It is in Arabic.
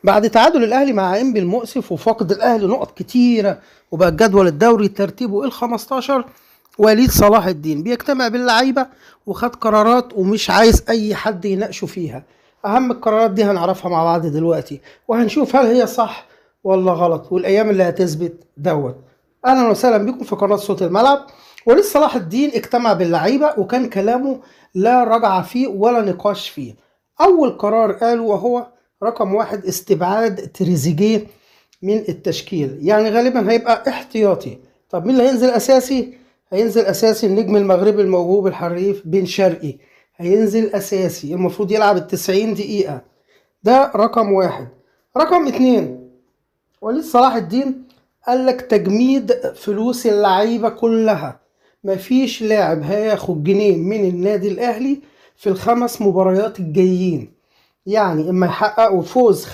بعد تعادل الاهلي مع انبي المؤسف وفقد الاهلي نقط كتيره، وبقى الجدول الدوري ترتيبه ال 15، وليد صلاح الدين بيجتمع باللعيبه وخد قرارات ومش عايز اي حد يناقشه فيها. اهم القرارات دي هنعرفها مع بعض دلوقتي، وهنشوف هل هي صح ولا غلط، والايام اللي هتثبت دوت. اهلا وسهلا بكم في قناه صوت الملعب. وليد صلاح الدين اجتمع باللعيبه وكان كلامه لا رجعه فيه ولا نقاش فيه. اول قرار قاله وهو رقم واحد: استبعاد تريزيجيه من التشكيل، يعني غالبا هيبقى احتياطي. طب مين اللي هينزل اساسي؟ هينزل اساسي النجم المغربي الموهوب الحريف بن شرقي، هينزل اساسي، المفروض يلعب ال90 دقيقة. ده رقم واحد. رقم اتنين: وليد صلاح الدين قال لك تجميد فلوس اللعيبة كلها، مفيش لاعب هياخد جنيه من النادي الاهلي في ال5 مباريات الجايين، يعني اما يحققوا فوز